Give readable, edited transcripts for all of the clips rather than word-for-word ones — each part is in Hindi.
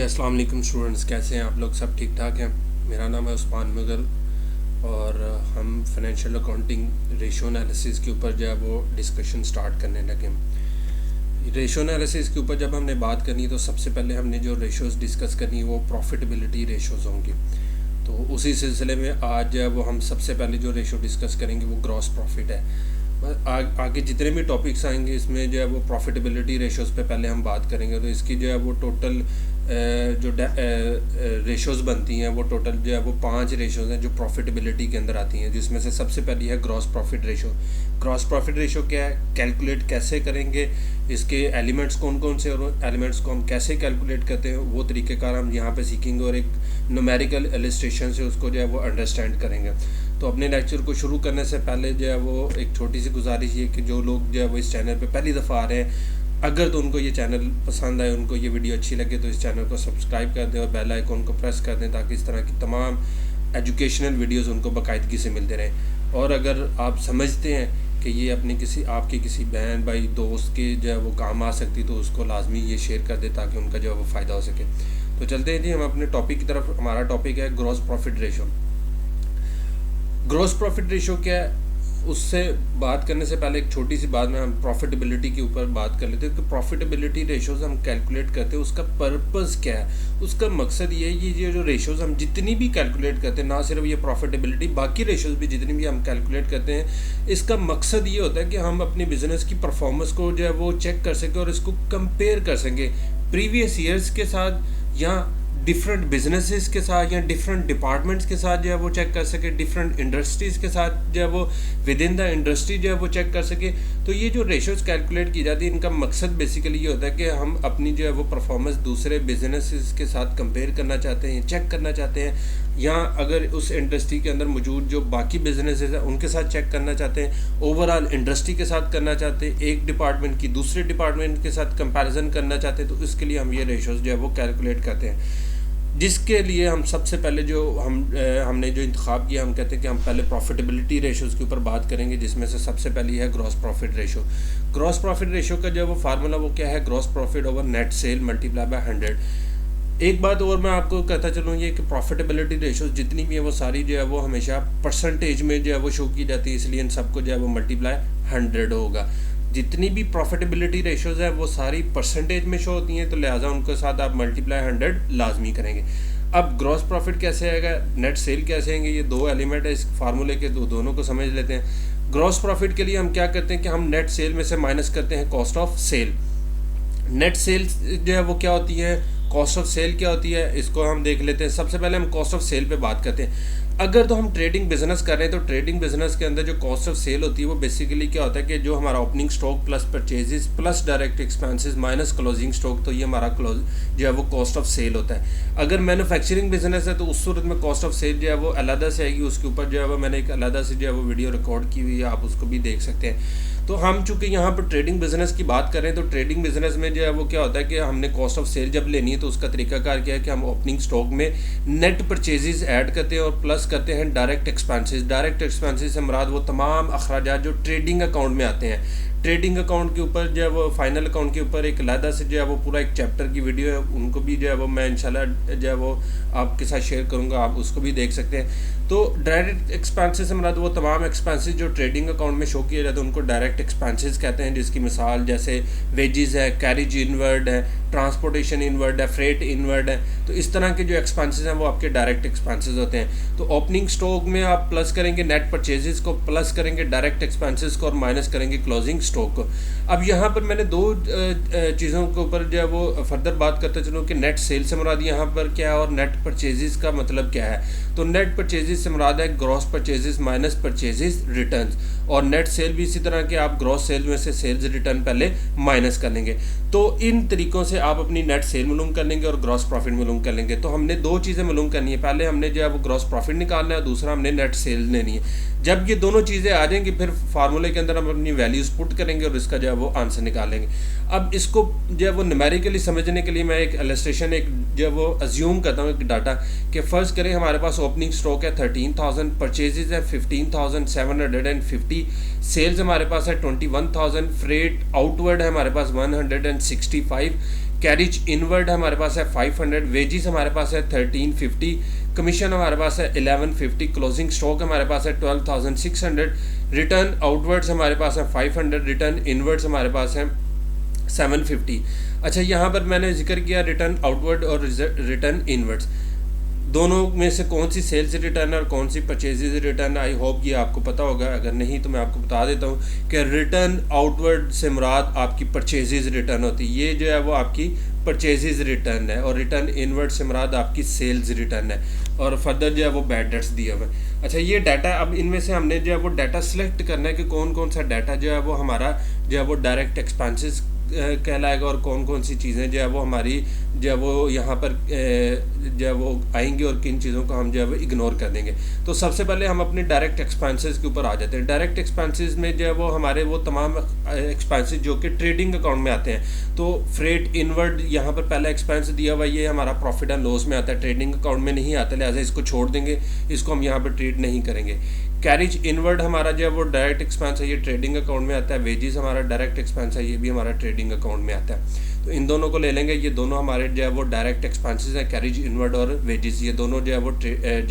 अस्सलाम वालेकुम स्टूडेंट्स, कैसे हैं आप लोग? सब ठीक ठाक हैं। मेरा नाम है उस्मान मुगल और हम फाइनेंशियल अकाउंटिंग रेशो एनालिसिस के ऊपर जो है वो डिस्कशन स्टार्ट करने लगे। रेशो एनालिसिस के ऊपर जब हमने बात करनी तो सबसे पहले हमने जो रेशोज़ डिस्कस करनी वो प्रॉफिटेबिलिटी रेशोज़ होंगी। तो उसी सिलसिले में आज जो है वो हम सबसे पहले जो रेशो डिस्कस करेंगे वो ग्रॉस प्रॉफिट है। आगे जितने भी टॉपिक्स आएंगे इसमें जो है वो प्रॉफिटेबिलिटी रेशोज़ पे पहले हम बात करेंगे। तो इसकी जो है वो टोटल जो रेशोज़ बनती हैं वो टोटल जो है वो 5 रेशोज़ हैं जो प्रॉफिटेबिलिटी के अंदर आती हैं, जिसमें से सबसे पहली है gross profit ratio. Gross profit ratio क्या है, कैलकुलेट कैसे करेंगे, इसके एलिमेंट्स कौन कौन से और एलिमेंट्स को हम कैसे कैलकुलेट करते हैं वो तरीक़ेकार हम यहाँ पे सीखेंगे और एक न्यूमेरिकल इलस्ट्रेशन से उसको जो है वो अंडरस्टैंड करेंगे। तो अपने लेक्चर को शुरू करने से पहले जो है वो एक छोटी सी गुजारिश ये कि जो लोग जो है वो इस चैनल पे पहली दफ़ा आ रहे हैं, अगर तो उनको ये चैनल पसंद आए, उनको ये वीडियो अच्छी लगे तो इस चैनल को सब्सक्राइब कर दें और बेल आइकॉन को प्रेस कर दें ताकि इस तरह की तमाम एजुकेशनल वीडियोस उनको बाकायदगी से मिलते रहें। और अगर आप समझते हैं कि ये अपने आपकी किसी बहन भाई दोस्त के जो है वो काम आ सकती तो उसको लाजमी ये शेयर कर दे ताकि उनका जो है वो फ़ायदा हो सके। तो चलते हैं जी हम अपने टॉपिक की तरफ। हमारा टॉपिक है gross profit ratio. Gross profit ratio क्या है, उससे बात करने से पहले एक छोटी सी बात में हम प्रॉफिटेबिलिटी के ऊपर बात कर लेते हैं कि प्रॉफिटेबिलिटी रेशोज़ हम कैलकुलेट करते हैं उसका पर्पस क्या है। उसका मकसद ये है ये जो रेशोज़ हम जितनी भी कैलकुलेट करते हैं, ना सिर्फ ये प्रॉफिटेबिलिटी, बाकी रेशोज़ भी जितनी भी हम कैलकुलेट करते हैं, इसका मकसद ये होता है कि हम अपनी बिज़नेस की परफॉर्मेंस को जो है वो चेक कर सकें और इसको कंपेयर कर सकें प्रीवियस ईयर्स के साथ या डिफरेंट बिजनेसेस के साथ या डिफरेंट डिपार्टमेंट्स के साथ जो है वो चेक कर सके, डिफरेंट इंडस्ट्रीज़ के साथ जो है वो विद इन द इंडस्ट्री जो है वो चेक कर सके। तो ये जो रेशोज़ कैलकुलेट की जाती है इनका मकसद बेसिकली ये होता है कि हम अपनी जो है वो परफॉर्मेंस दूसरे बिजनेसेस के साथ कंपेयर करना चाहते हैं, चेक करना चाहते हैं, या अगर उस इंडस्ट्री के अंदर मौजूद जो बाकी बिजनेसेस हैं उनके साथ चेक करना चाहते हैं, ओवरऑल इंडस्ट्री के साथ करना चाहते हैं, एक डिपार्टमेंट की दूसरे डिपार्टमेंट के साथ कंपैरिजन करना चाहते हैं। तो इसके लिए हम ये रेशोज़ जो है वो कैलकुलेट करते हैं, जिसके लिए हम सबसे पहले जो हमने जो इंतखाब किया, हम कहते हैं कि हम पहले प्रॉफिटेबिलिटी रेशोज़ के ऊपर बात करेंगे, जिसमें से सबसे पहली है gross profit ratio. Gross profit ratio का जो वो फार्मूला वो क्या है, gross profit over net cell multiply by 100। एक बात और मैं आपको कहता चलूँ ये कि प्रॉफिटेबिलिटी रेशोज़ जितनी भी है वो सारी जो है वो हमेशा परसेंटेज में जो है वो शो की जाती है, इसलिए इन सबको जो है वो मल्टीप्लाई 100 होगा। जितनी भी प्रॉफिटेबिलिटी रेशोज़ है वो सारी परसेंटेज में शो होती हैं, तो लिहाजा उनके साथ आप मल्टीप्लाई 100 लाजमी करेंगे। अब ग्रॉस प्रॉफिट कैसे आएगा, नेट सेल कैसे आएंगे, ये दो एलिमेंट है इस फार्मूले के, दोनों को समझ लेते हैं। ग्रॉस प्रॉफिट के लिए हम क्या करते हैं कि हम नेट सेल में से माइनस करते हैं cost of sale. Net sale जो है वो क्या होती है, कॉस्ट ऑफ सेल क्या होती है, इसको हम देख लेते हैं। सबसे पहले हम कॉस्ट ऑफ सेल पे बात करते हैं। अगर तो हम ट्रेडिंग बिजनेस कर रहे हैं तो ट्रेडिंग बिजनेस के अंदर जो कॉस्ट ऑफ सेल होती है वो बेसिकली क्या होता है कि जो हमारा opening stock plus purchases plus direct expenses minus closing stock, तो ये हमारा जो है वो कॉस्ट ऑफ सेल होता है। अगर मैन्युफैक्चरिंग बिजनेस है तो उस सूरत में कॉस्ट ऑफ सेल जो है वो अलग से आएगी, उसके ऊपर जो है वो मैंने एक अलग से जो है वो वीडियो रिकॉर्ड की हुई है, आप उसको भी देख सकते हैं। तो हम चूँकि यहाँ पर ट्रेडिंग बिजनेस की बात करें तो ट्रेडिंग बिजनेस में जो है वो क्या होता है कि हमने कॉस्ट ऑफ सेल जब लेनी है तो उसका तरीकाकार क्या है कि हम ओपनिंग स्टॉक में नेट परचेजेस ऐड करते हैं और प्लस करते हैं डायरेक्ट एक्सपेंसेस। डायरेक्ट एक्सपेंसेस से मुराद वो तमाम अखराजात जो ट्रेडिंग अकाउंट में आते हैं। ट्रेडिंग अकाउंट के ऊपर जो है वो फाइनल अकाउंट के ऊपर एक अलग से जो है वो पूरा एक चैप्टर की वीडियो है, उनको भी जो है वो मैं इंशाल्लाह जो है वो आपके साथ शेयर करूँगा, आप उसको भी देख सकते हैं। तो डायरेक्ट एक्सपेंसेस से मुराद वो तमाम एक्सपेंसेस जो ट्रेडिंग अकाउंट में शो किए जाते हैं उनको डायरेक्ट एक्सपेंसेस कहते हैं, जिसकी मिसाल जैसे वेजेस है, कैरेज इनवर्ड है, ट्रांसपोर्टेशन इनवर्ड है, फ्रेट इनवर्ड है। तो इस तरह के जो एक्सपेंसेस हैं वो आपके डायरेक्ट एक्सपेंसेस होते हैं। तो ओपनिंग स्टॉक में आप प्लस करेंगे नेट परचेजेस को, प्लस करेंगे डायरेक्ट एक्सपेंसेस को और माइनस करेंगे क्लोजिंग स्टॉक को। अब यहाँ पर मैंने दो चीज़ों के ऊपर जो है वो फर्दर बात करते चलूँ कि नेट सेल से मुराद यहाँ पर क्या है और नेट परचेजेस का मतलब क्या है। तो नेट परचेजेस से मुराद है gross purchases minus purchases returns, और नेट सेल भी इसी तरह के आप ग्रॉस सेल में से सेल्स रिटर्न पहले माइनस कर लेंगे। तो इन तरीक़ों से आप अपनी नेट सेल मालूम कर लेंगे और ग्रॉस प्रॉफिट मालूम कर लेंगे। तो हमने दो चीज़ें मालूम करनी है, पहले हमने जो है वो ग्रॉस प्रॉफिट निकालना है, दूसरा हमने नेट सेल लेनी है। जब ये दोनों चीज़ें आ जाएंगी फिर फार्मूले के अंदर हम अपनी वैल्यूज़ पुट करेंगे और इसका जो है वो आंसर निकालेंगे। अब इसको जो है वो न्यूमेरिकली समझने के लिए मैं एक इलस्ट्रेशन एक जो है वो अज्यूम करता हूँ एक डाटा कि फ़र्ज़ करें हमारे पास ओपनिंग स्टॉक है 13,000, परचेजेज है 15,750, सेल्स हमारे पास है 21,000, फ्रेट आउटवर्ड है हमारे पास 165, कैरिज इनवर्ड हमारे पास है 500, वेजिस हमारे पास है 1350, कमीशन हमारे पास है 1150, क्लोजिंग स्टॉक हमारे पास है 12,600, रिटर्न आउटवर्ड्स हमारे पास है 500, रिटर्न इनवर्ड्स हमारे पास है 750। अच्छा, यहाँ पर मैंने जिक्र किया रिटर्न आउटवर्ड और रिटर्न इनवर्ड्स, दोनों में से कौन सी सेल्स रिटर्न और कौन सी परचेजेज रिटर्न, आई होप ये आपको पता होगा। अगर नहीं तो मैं आपको बता देता हूँ कि रिटर्न आउटवर्ड से मुराद आपकी परचेजेज रिटर्न होती है, ये जो है वो आपकी परचेजेज रिटर्न है, और रिटर्न इनवर्ड से मुराद आपकी सेल्स रिटर्न है, और फर्दर जो है वो बैड डेट्स दिया हुआ है। अच्छा, ये डाटा, अब इनमें से हमने जो है वो डाटा सेलेक्ट करना है कि कौन कौन सा डाटा जो है वो हमारा जो है वो डायरेक्ट एक्सपेंसेस कहलाएगा, और कौन कौन सी चीज़ें जो है वो हमारी जो है वो यहाँ पर जो है वो आएंगी, और किन चीज़ों को हम जो है वो इग्नोर कर देंगे। तो सबसे पहले हम अपने डायरेक्ट एक्सपेंसेस के ऊपर आ जाते हैं। डायरेक्ट एक्सपेंसेस में जो है वो हमारे वो तमाम एक्सपेंसेस जो कि ट्रेडिंग अकाउंट में आते हैं। तो फ्रेट इनवर्ड यहाँ पर पहला एक्सपेंस दिया हुआ, ये हमारा प्रॉफिट एंड लॉस में आता है, ट्रेडिंग अकाउंट में नहीं आता, लिहाजा इसको छोड़ देंगे, इसको हम यहाँ पर ट्रीट नहीं करेंगे। कैरिज इनवर्ड हमारा जो है वो डायरेक्ट एक्सपेंस है, ये ट्रेडिंग अकाउंट में आता है। वेजिस हमारा डायरेक्ट एक्सपेंस है, ये भी हमारा ट्रेडिंग अकाउंट में आता है। तो इन दोनों को ले लेंगे, ये दोनों हमारे जो है वो डायरेक्ट एक्सपेंसेस हैं, कैरिज इनवर्ड और वेजिस, ये दोनों जो है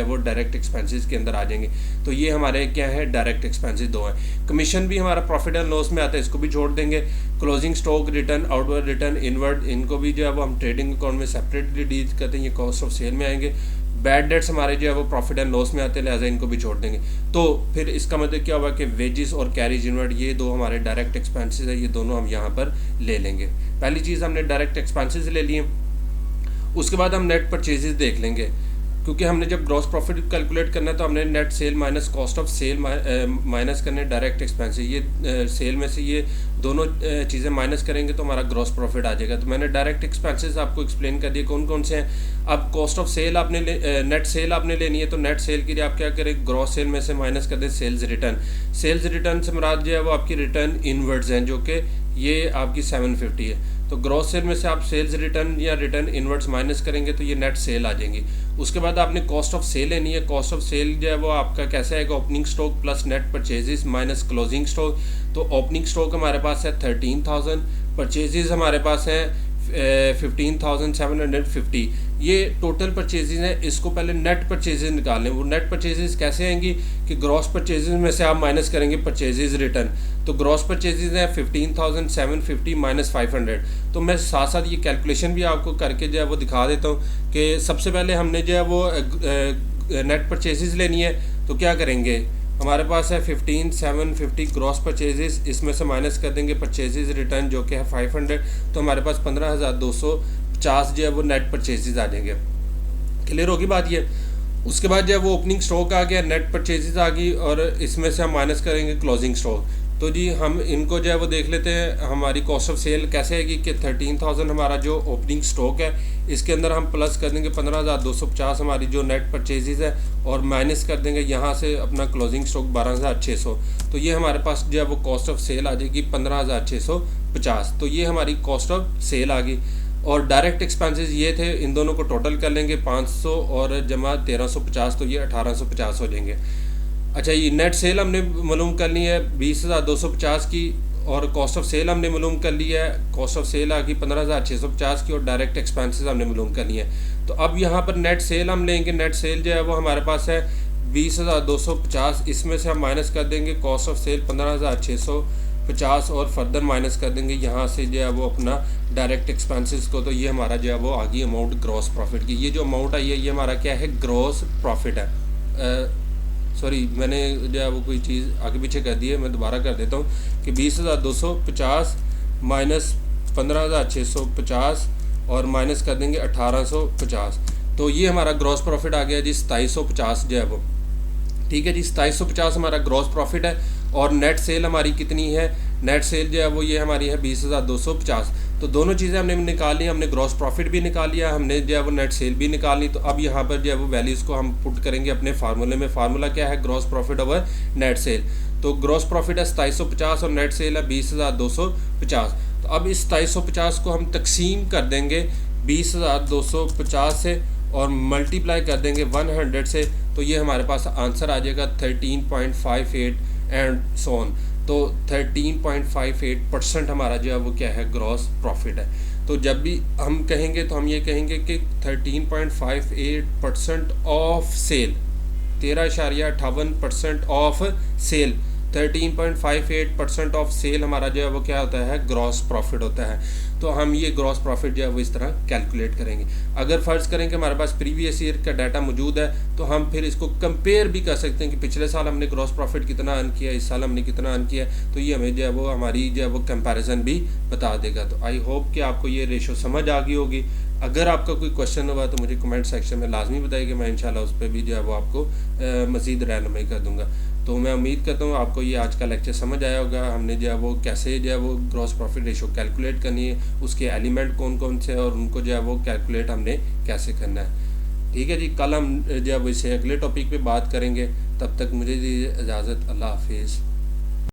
वो डायरेक्ट एक्सपेंसेस के अंदर आ जाएंगे। तो ये हमारे क्या है, डायरेक्ट एक्सपेंसेस दो हैं। कमीशन भी हमारा प्रॉफिट एंड लॉस में आता है, इसको भी छोड़ देंगे। Closing stock, return outward, return inward, इनको भी जो है वो हम ट्रेडिंग अकाउंट में सेपरेटली डील करते हैं, ये कॉस्ट ऑफ सेल में आएंगे। बैड डेट्स हमारे जो है वो प्रॉफिट एंड लॉस में आते हैं, लिहाजा इनको भी छोड़ देंगे। तो फिर इसका मतलब क्या हुआ कि वेजिस और कैरिज इनवर्ड, ये दो हमारे डायरेक्ट एक्सपेंसेस है, ये दोनों हम यहाँ पर ले लेंगे। पहली चीज़ हमने डायरेक्ट एक्सपेंसेस ले लिए, उसके बाद हम नेट परचेजेस देख लेंगे, क्योंकि हमने जब ग्रॉस प्रॉफिट कैलकुलेट करना है तो हमने net sale minus cost of sale minus करने डायरेक्ट एक्सपेंसेस, ये सेल में से ये दोनों चीज़ें माइनस करेंगे तो हमारा ग्रॉस प्रॉफिट आ जाएगा। तो मैंने डायरेक्ट एक्सपेंसेस आपको एक्सप्लेन कर दिए कौन कौन से हैं। अब कॉस्ट ऑफ सेल आपने नेट सेल आपने लेनी है, तो नेट सेल के लिए आप क्या करें, ग्रॉस सेल में से माइनस कर दें सेल्स रिटर्न। सेल्स रिटर्न से मुराद जो है वो आपकी रिटर्न इनवर्ड्स हैं, जो कि ये आपकी 750 है। तो ग्रॉस सेल में से आप सेल्स रिटर्न या रिटर्न इनवर्ड्स माइनस करेंगे तो ये नेट सेल आ जाएंगी। उसके बाद आपने कॉस्ट ऑफ सेल लेनी है। कॉस्ट ऑफ सेल जो है वो आपका कैसे आएगा, opening stock plus net purchases minus closing stock. तो ओपनिंग स्टॉक हमारे पास है 13,000, परचेजेस हमारे पास हैं 15,750। ये टोटल परचेजेस हैं, इसको पहले नेट परचेजेस निकालें। वो नेट परचेजेस कैसे आएंगी कि ग्रॉस परचेजेस में से आप माइनस करेंगे परचेजेस रिटर्न। तो ग्रॉस परचेजेस हैं 15,750 माइनस 500। तो मैं साथ साथ ये कैलकुलेशन भी आपको करके जो है वो दिखा देता हूँ कि सबसे पहले हमने जो है वो नेट परचेजेस लेनी है। तो क्या करेंगे, हमारे पास है 15,750 ग्रॉस परचेजेस, इसमें से माइनस कर देंगे परचेजेस रिटर्न जो कि है 500, तो हमारे पास 15,250 जो है वो नेट परचेजेस आ जाएंगे। क्लियर होगी बात ये। उसके बाद जो है वो ओपनिंग स्टॉक आ गया, नेट परचेजेस आ गई, और इसमें से हम माइनस करेंगे क्लोजिंग स्टॉक। तो जी हम इनको जो है वो देख लेते हैं, हमारी कॉस्ट ऑफ सेल कैसे आएगी कि 13,000 हमारा जो ओपनिंग स्टॉक है, इसके अंदर हम प्लस कर देंगे 15,250 हमारी जो नेट परचेजेस है, और माइनस कर देंगे यहाँ से अपना क्लोजिंग स्टॉक 12,600। तो ये हमारे पास जो है वो कॉस्ट ऑफ सेल आ जाएगी 15,650। तो ये हमारी कॉस्ट ऑफ सेल आ गई। और डायरेक्ट एक्सपेंसेस ये थे, इन दोनों को टोटल कर लेंगे 500 और जमा 1350, तो ये 1850 हो जाएंगे। अच्छा, ये नेट सेल हमने मालूम कर ली है 20,250 की, और कॉस्ट ऑफ सेल हमने मालूम कर ली है, कॉस्ट ऑफ सेल आ गई 15,650 की, और डायरेक्ट एक्सपेंसेस हमने मालूम कर लिए हैं। तो अब यहाँ पर नेट सेल हम लेंगे। नेट सेल जो है वो हमारे पास है 20,250, इसमें से हम माइनस कर देंगे कॉस्ट ऑफ सेल 15,650, और फर्दर माइनस कर देंगे यहाँ से जो है वो अपना डायरेक्ट एक्सपेंसेस को। तो ये हमारा जो है वो आ गई अमाउंट ग्रॉस प्रॉफिट की। ये जो अमाउंट आई है ये हमारा क्या है, ग्रॉस प्रॉफिट है। सॉरी, मैंने जो है वो कोई चीज़ आगे पीछे कर दी है, मैं दोबारा कर देता हूँ कि 20,250 माइनस 15,650 और माइनस कर देंगे 1,850। तो ये हमारा ग्रॉस प्रॉफिट आ गया जी 2,750 जो है वो। ठीक है जी, 2,750 हमारा ग्रॉस प्रॉफिट है। और नेट सेल हमारी कितनी है, नेट सेल जो है वो ये हमारी है 20,250। तो दोनों चीज़ें हमने निकाल ली, हमने ग्रॉस प्रॉफिट भी निकाल लिया, हमने जो है वो नेट सेल भी निकाल ली। तो अब यहाँ पर जो है वो वैल्यूज़ को हम पुट करेंगे अपने फार्मूले में। फार्मूला क्या है, gross profit over net cell. तो ग्रॉस प्रॉफिट है 2,750 और नेट सेल है 20,250। तो अब इस 2,750 को हम तकसीम कर देंगे 20,250 से और मल्टीप्लाई कर देंगे 100 से। तो ये हमारे पास आंसर आ जाएगा 13.58 एंड सो ऑन। तो 13.58% हमारा जो है वो क्या है, ग्रॉस प्रॉफिट है। तो जब भी हम कहेंगे तो हम ये कहेंगे कि 13.58% of sale, 13.58% of sale, 13.58% of sale हमारा जो है वो क्या होता है, ग्रॉस प्रॉफिट होता है। तो हम ये ग्रॉस प्रॉफिट जो है वो इस तरह कैलकुलेट करेंगे। अगर फ़र्ज़ करें कि हमारे पास प्रीवियस ईयर का डाटा मौजूद है तो हम फिर इसको कंपेयर भी कर सकते हैं कि पिछले साल हमने ग्रॉस प्रॉफिट कितना अर्न किया, इस साल हमने कितना अर्न किया, तो ये हमें जो है वो हमारी जो है वो कंपैरिजन भी बता देगा। तो आई होप कि आपको ये रेशो समझ आ गई होगी। अगर आपका कोई क्वेश्चन हुआ तो मुझे कमेंट सेक्शन में लाजमी बताइएगा, मैं इंशाल्लाह उस पर भी जो है वो आपको मज़ीद रहनुमाई कर दूँगा। तो मैं उम्मीद करता हूँ आपको ये आज का लेक्चर समझ आया होगा। हमने जो है वो कैसे जो है वो ग्रॉस प्रॉफिट रेशो कैलकुलेट करनी है, उसके एलिमेंट कौन कौन से और उनको जो है वो कैलकुलेट हमने कैसे करना है। ठीक है जी, कल हम जो है वो इसे अगले टॉपिक पे बात करेंगे। तब तक मुझे दी इजाज़त, अल्लाह हाफिज़।